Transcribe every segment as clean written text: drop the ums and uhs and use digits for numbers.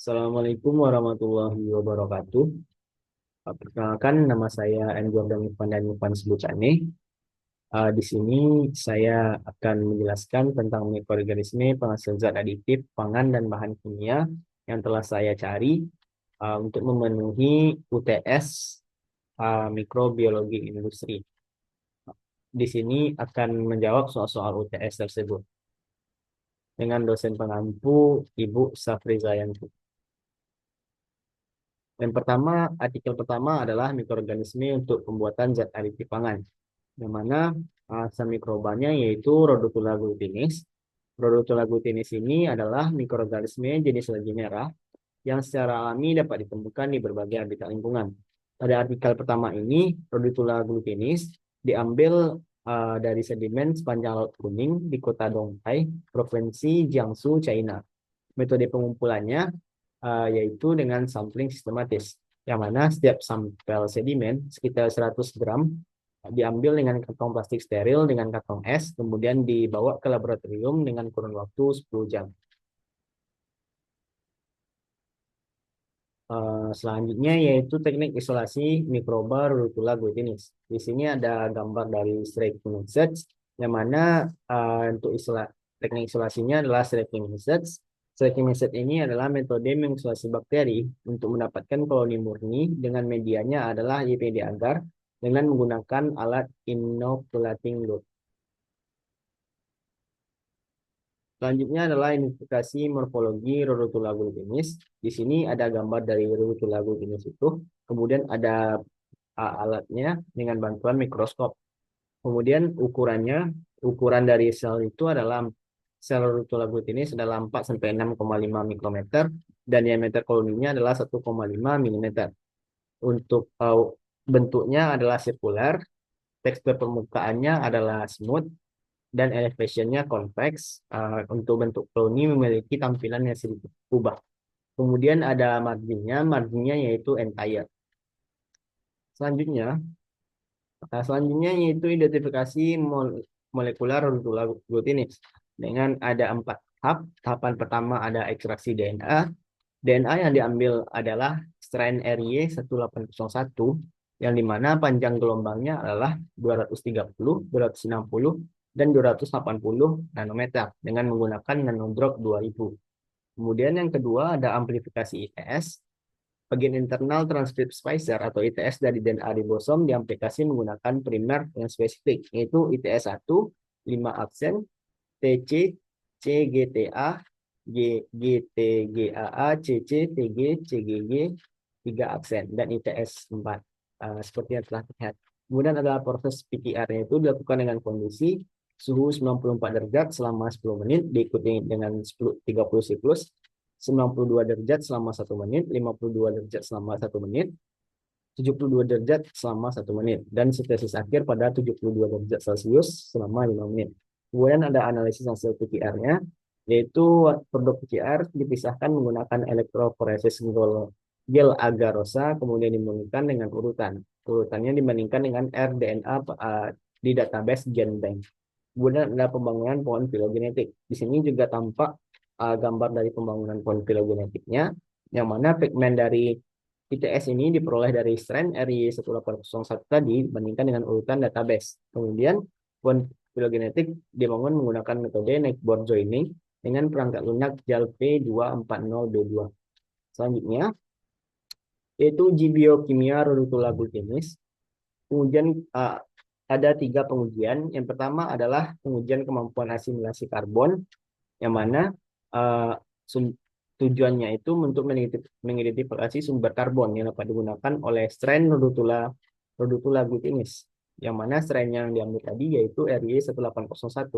Assalamualaikum warahmatullahi wabarakatuh. Perkenalkan, nama saya N. Jordan Irfan dan Irfan Sebutane. Di sini saya akan menjelaskan tentang mikroorganisme penghasil zat aditif, pangan, dan bahan kimia yang telah saya cari untuk memenuhi UTS Mikrobiologi Industri. Di sini akan menjawab soal-soal UTS tersebut dengan dosen pengampu Ibu Safrizayanti. Yang pertama, artikel pertama adalah mikroorganisme untuk pembuatan zat aditif pangan, yang mana asam mikrobanya yaitu Rhodophylla glutinis. Rhodophylla glutinis ini adalah mikroorganisme jenis Legionella yang secara alami dapat ditemukan di berbagai habitat lingkungan. Pada artikel pertama ini, Rhodophylla glutinis diambil dari sedimen sepanjang Laut Kuning di kota Dongtai, Provinsi Jiangsu, China. Metode pengumpulannya yaitu dengan sampling sistematis, yang mana setiap sampel sedimen sekitar 100 gram diambil dengan kantong plastik steril dengan kantong es, kemudian dibawa ke laboratorium dengan kurun waktu 10 jam. Selanjutnya yaitu teknik isolasi mikroba Rhodophylla glutinis. Di sini ada gambar dari Striking Methods, yang mana untuk teknik isolasinya adalah Striking Methods. Striking Method ini adalah metode mengisolasi bakteri untuk mendapatkan koloni murni dengan medianya adalah YPD agar dengan menggunakan alat inoculating load. Selanjutnya adalah identifikasi morfologi Rhodophylla glutinis. Di sini ada gambar dari Rhodophylla glutinis itu. Kemudian ada alatnya dengan bantuan mikroskop. Kemudian ukuran dari sel itu adalah sel Rhodophylla glutinis adalah 4 sampai 6,5 mikrometer dan diameter koloninya adalah 1,5 milimeter. Untuk bentuknya adalah sirkular, tekstur permukaannya adalah smooth, dan elevationnya convex. Untuk bentuk koloni memiliki tampilan yang sedikit berubah. Kemudian ada marginnya yaitu entire. Selanjutnya, yaitu identifikasi molekular Rhodophylla glutinis dengan ada 4 tahap. Tahapan pertama ada ekstraksi DNA. DNA yang diambil adalah strain RY1801 yang dimana panjang gelombangnya adalah 230, 260, dan 280 nanometer dengan menggunakan nanodrop 2000. Kemudian yang kedua ada amplifikasi ITS. Bagian internal transcript splicer atau ITS dari DNA ribosom diaplikasi menggunakan primer yang spesifik, yaitu ITS 1, 5 aksen, TC, CGTA, GTGAA, CC, TG, CGG, 3 aksen, dan ITS 4. Seperti yang telah terlihat. Kemudian adalah proses PCR-nya itu dilakukan dengan kondisi suhu 94 derajat selama 10 menit, diikuti dengan 30 siklus, 92 derajat selama 1 menit, 52 derajat selama 1 menit, 72 derajat selama 1 menit, dan sintesis akhir pada 72 derajat Celcius selama 5 menit. Kemudian ada analisis hasil PCR-nya, yaitu produk PCR dipisahkan menggunakan elektroforesis gel agarosa, kemudian dibandingkan dengan urutan. Urutannya dibandingkan dengan rDNA di database GenBank. Kemudian ada pembangunan pohon filogenetik. Di sini juga tampak gambar dari pembangunan pohon filogenetiknya, yang mana pigmen dari ITS ini diperoleh dari strain RY1801 tadi dibandingkan dengan urutan database. Kemudian pohon filogenetik dibangun menggunakan metode neckboard joining dengan perangkat lunak JAL P240B2. Selanjutnya, yaitu uji biokimia Rhodophylla glutinis. Kemudian ada 3 pengujian. Yang pertama adalah pengujian kemampuan asimilasi karbon, yang mana tujuannya itu untuk mengidentifikasi sumber karbon yang dapat digunakan oleh strain Rhodophylla glutinis, yang mana strain yang diambil tadi yaitu RY1801.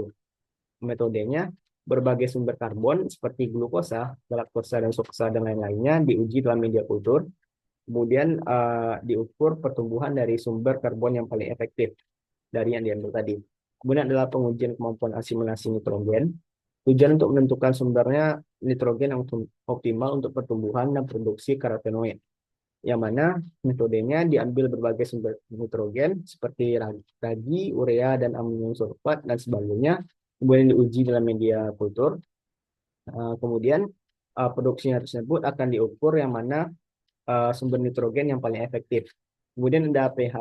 Metodenya, berbagai sumber karbon seperti glukosa, galaktosa, dan suksa dan lain-lainnya diuji dalam media kultur. Kemudian diukur pertumbuhan dari sumber karbon yang paling efektif dari yang diambil tadi. Kemudian adalah pengujian kemampuan asimilasi nitrogen. Tujuan untuk menentukan sumbernya nitrogen yang optimal untuk pertumbuhan dan produksi karotenoid. Yang mana metodenya diambil berbagai sumber nitrogen seperti ragi, urea, dan amonium sulfat dan sebagainya. Kemudian diuji dalam media kultur. Kemudian produksinya tersebut akan diukur yang mana sumber nitrogen yang paling efektif. Kemudian ada pH,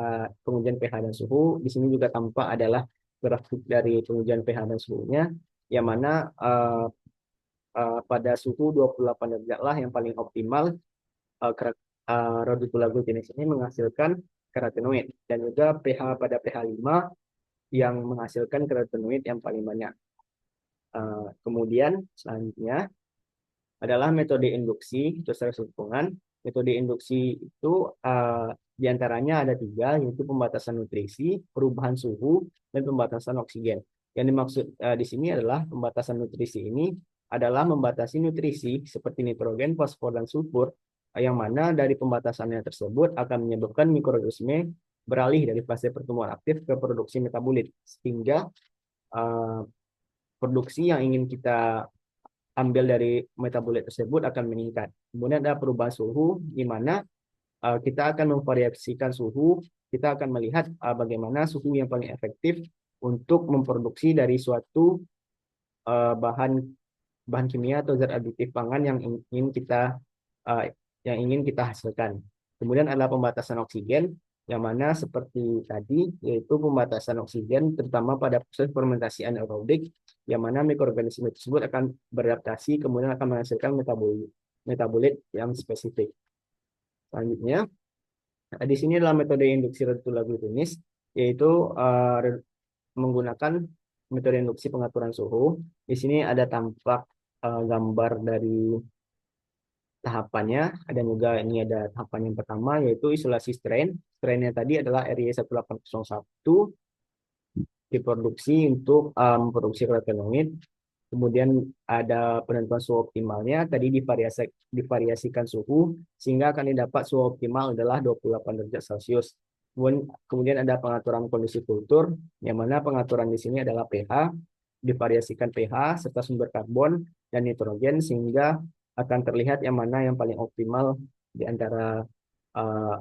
pengujian pH dan suhu. Di sini juga tampak adalah grafik dari pengujian pH dan suhunya, yang mana pada suhu 28 derajat lah yang paling optimal Rhodiola glutinase ini menghasilkan karotenoid, dan juga pH pada pH 5 yang menghasilkan karotenoid yang paling banyak. Kemudian selanjutnya adalah metode induksi proses lingkungan. Metode induksi itu diantaranya ada tiga, yaitu pembatasan nutrisi, perubahan suhu, dan pembatasan oksigen. Yang dimaksud di sini adalah pembatasan nutrisi ini adalah membatasi nutrisi seperti nitrogen, fosfor, dan sulfur, yang mana dari pembatasannya tersebut akan menyebabkan mikroorganisme beralih dari fase pertumbuhan aktif ke produksi metabolit, sehingga produksi yang ingin kita ambil dari metabolit tersebut akan meningkat. Kemudian ada perubahan suhu, di mana kita akan memvariasikan suhu, kita akan melihat bagaimana suhu yang paling efektif untuk memproduksi dari suatu bahan bahan kimia atau zat aditif pangan uh, yang ingin kita hasilkan. Kemudian ada pembatasan oksigen, yang mana seperti tadi, yaitu pembatasan oksigen terutama pada proses fermentasi anaerobik, yang mana mikroorganisme tersebut akan beradaptasi, kemudian akan menghasilkan metabolit yang spesifik. Selanjutnya, di sini adalah metode induksi Rhodiola glutinase, yaitu menggunakan metode induksi pengaturan suhu. Di sini ada tampak gambar dari tahapannya, dan juga ini ada tahapan yang pertama, yaitu isolasi strain. Strainnya tadi adalah RY1801, diproduksi untuk memproduksi karotenoid. Kemudian ada penentuan suhu optimalnya, tadi divariasikan suhu, sehingga akan didapat suhu optimal adalah 28 derajat Celcius. Kemudian ada pengaturan kondisi kultur, yang mana pengaturan di sini adalah pH, divariasikan pH, serta sumber karbon dan nitrogen, sehingga akan terlihat yang mana yang paling optimal di antara uh,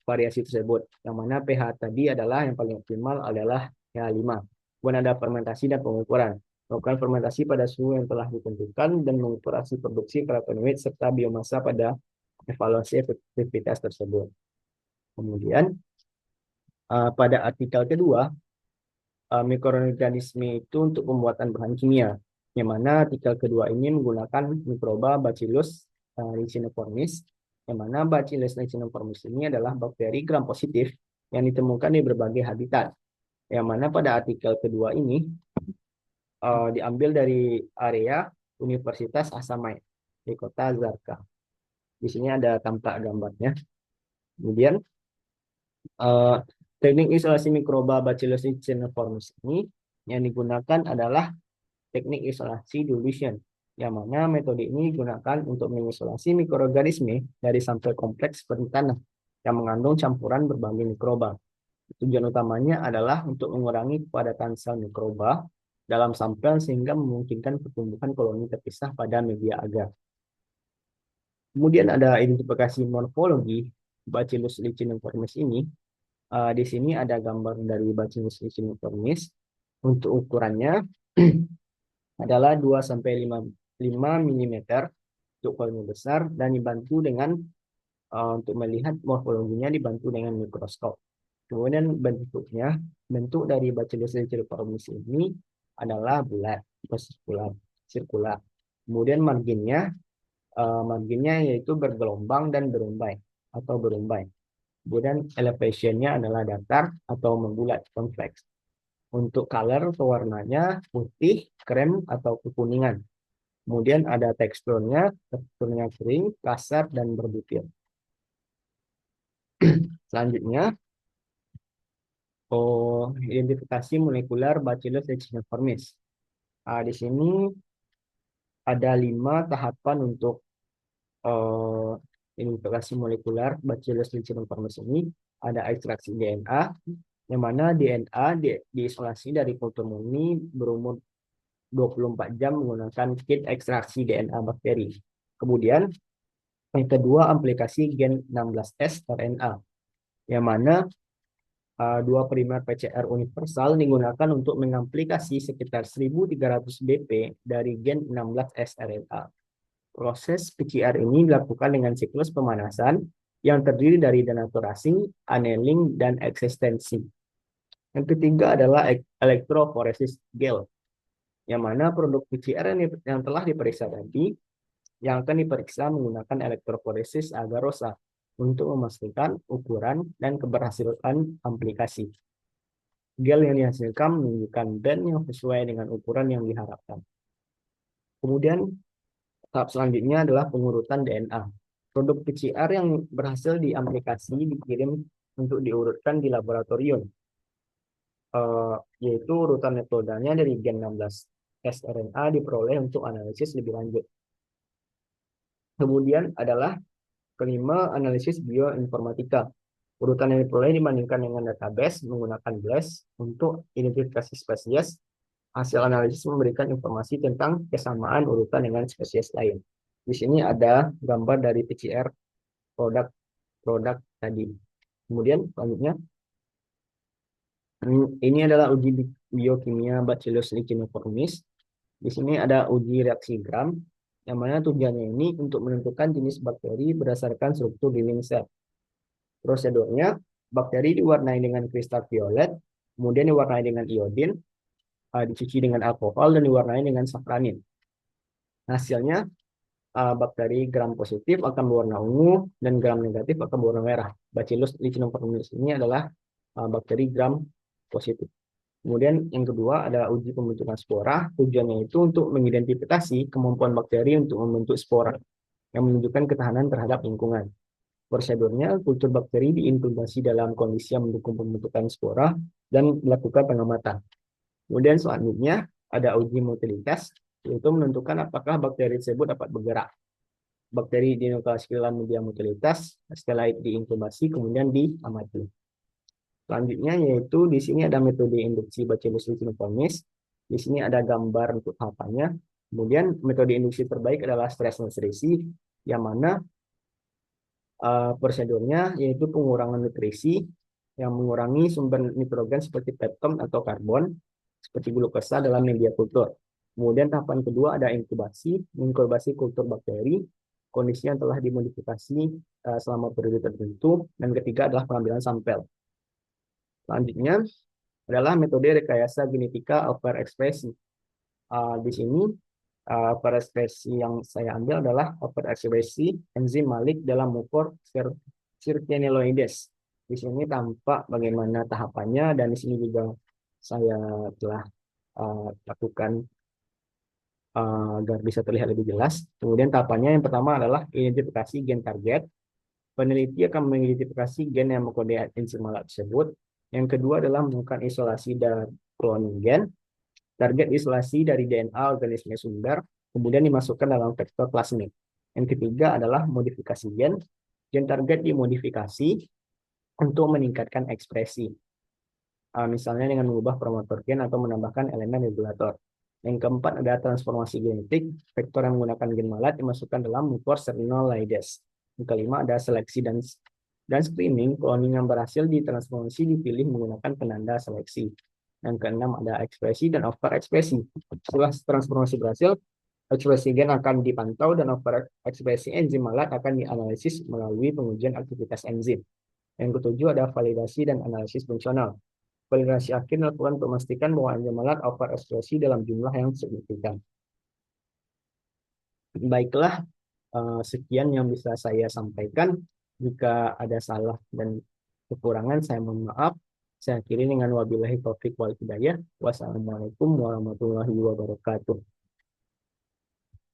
variasi tersebut. Yang mana pH tadi adalah yang paling optimal adalah pH 5. Kemudian ada fermentasi dan pengukuran. Melakukan fermentasi pada suhu yang telah ditentukan dan mengukur hasil produksi karotenoid serta biomasa pada evaluasi efektivitas tersebut. Kemudian pada artikel kedua, mikroorganisme itu untuk pembuatan bahan kimia, yang mana artikel kedua ini menggunakan mikroba Bacillus licheniformis, yang mana Bacillus licheniformis ini adalah bakteri gram positif yang ditemukan di berbagai habitat, yang mana pada artikel kedua ini diambil dari area Universitas Asamai di kota Zarqa. Di sini ada tampak gambarnya. Kemudian teknik isolasi mikroba Bacillus licheniformis ini yang digunakan adalah teknik isolasi dilution, yang mana metode ini digunakan untuk mengisolasi mikroorganisme dari sampel kompleks seperti tanah yang mengandung campuran berbagai mikroba. Tujuan utamanya adalah untuk mengurangi kepadatan sel mikroba dalam sampel sehingga memungkinkan pertumbuhan koloni terpisah pada media agar. Kemudian ada identifikasi morfologi Bacillus licheniformis ini. Di sini ada gambar dari Bacillus licheniformis. Untuk ukurannya adalah 2 sampai 5 mm untuk koloni besar, dan dibantu dengan untuk melihat morfologinya dibantu dengan mikroskop. Kemudian bentuk dari Bacillus licheniformis ini adalah bulat atau sirkular. Kemudian marginnya yaitu bergelombang dan berumbai atau berumbai. Kemudian elevationnya adalah datar atau membulat, convex. Untuk color atau warnanya putih, krem, atau kekuningan. Kemudian ada teksturnya kering, kasar, dan berbutir. Selanjutnya, identifikasi molekuler Bacillus licheniformis. Di sini ada 5 tahapan untuk identifikasi molekuler Bacillus licheniformis ini. Ada ekstraksi DNA, yang mana DNA diisolasi dari kultur murni berumur 24 jam menggunakan kit ekstraksi DNA bakteri. Kemudian yang kedua, aplikasi gen 16S RNA, yang mana dua primer PCR universal digunakan untuk mengaplikasi sekitar 1300 BP dari gen 16 sRNA. Proses PCR ini dilakukan dengan siklus pemanasan yang terdiri dari denaturasi, annealing, dan eksistensi. Yang ketiga adalah elektroforesis gel, yang mana produk PCR yang telah diperiksa tadi yang akan diperiksa menggunakan elektroforesis agarosa untuk memastikan ukuran dan keberhasilan aplikasi. Gel yang dihasilkan menunjukkan band yang sesuai dengan ukuran yang diharapkan. Kemudian tahap selanjutnya adalah pengurutan DNA. Produk PCR yang berhasil diaplikasi dikirim untuk diurutkan di laboratorium, yaitu urutan metodenya dari gen 16 sRNA diperoleh untuk analisis lebih lanjut. Kemudian adalah kelima, analisis bioinformatika. Urutan yang diperoleh dibandingkan dengan database menggunakan BLAST untuk identifikasi spesies. Hasil analisis memberikan informasi tentang kesamaan urutan dengan spesies lain. Di sini ada gambar dari PCR produk tadi. Kemudian selanjutnya, ini adalah uji biokimia Bacillus licheniformis. Di sini ada uji reaksi Gram, yang mana tujuannya ini untuk menentukan jenis bakteri berdasarkan struktur dinding sel. Prosedurnya, bakteri diwarnai dengan kristal violet, kemudian diwarnai dengan iodin, dicuci dengan alkohol, dan diwarnai dengan safranin. Hasilnya, bakteri gram positif akan berwarna ungu, dan gram negatif akan berwarna merah. Bacillus licheniformis ini adalah bakteri gram positif. Kemudian yang kedua adalah uji pembentukan spora. Tujuannya itu untuk mengidentifikasi kemampuan bakteri untuk membentuk spora yang menunjukkan ketahanan terhadap lingkungan. Prosedurnya, kultur bakteri diinkubasi dalam kondisi yang mendukung pembentukan spora dan dilakukan pengamatan. Kemudian selanjutnya ada uji motilitas, yaitu menentukan apakah bakteri tersebut dapat bergerak. Bakteri dinukleasi dalam media motilitas, setelah diinkubasi kemudian diamati. Selanjutnya yaitu di sini ada metode induksi Bacillus licheniformis. Di sini ada gambar untuk tahapannya. Kemudian metode induksi terbaik adalah stress nutrisi, yang mana prosedurnya yaitu pengurangan nutrisi yang mengurangi sumber nitrogen seperti pepton atau karbon seperti glukosa dalam media kultur. Kemudian tahapan kedua ada inkubasi kultur bakteri, kondisi yang telah dimodifikasi selama periode tertentu, dan ketiga adalah pengambilan sampel. Selanjutnya adalah metode rekayasa genetika overekspresi. Di sini overekspresi yang saya ambil adalah overekspresi enzim malik dalam mukor circineloides. Di sini tampak bagaimana tahapannya, dan di sini juga saya telah lakukan agar bisa terlihat lebih jelas. Kemudian tahapannya yang pertama adalah identifikasi gen target. Peneliti akan mengidentifikasi gen yang mengkode enzim malik tersebut. Yang kedua adalah melakukan isolasi dan cloning gen. Target isolasi dari DNA organisme sumber, kemudian dimasukkan dalam vektor plasmid. Yang ketiga adalah modifikasi gen. Gen target dimodifikasi untuk meningkatkan ekspresi. Misalnya dengan mengubah promotor gen atau menambahkan elemen regulator. Yang keempat ada transformasi genetik. Vektor yang menggunakan gen malat dimasukkan dalam mukor circineloides. Yang kelima ada seleksi dan screening. Cloning yang berhasil ditransformasi dipilih menggunakan penanda seleksi. Yang keenam ada ekspresi dan overekspresi. Setelah transformasi berhasil, ekspresi gen akan dipantau dan overekspresi enzim malat akan dianalisis melalui pengujian aktivitas enzim. Yang ketujuh ada validasi dan analisis fungsional. Validasi akhir dilakukan untuk memastikan bahwa enzim malat overekspresi dalam jumlah yang signifikan. Baiklah, sekian yang bisa saya sampaikan. Jika ada salah dan kekurangan, saya mohon maaf. Saya akhiri dengan wabillahi taufiq wal hidayah. Wassalamualaikum warahmatullahi wabarakatuh.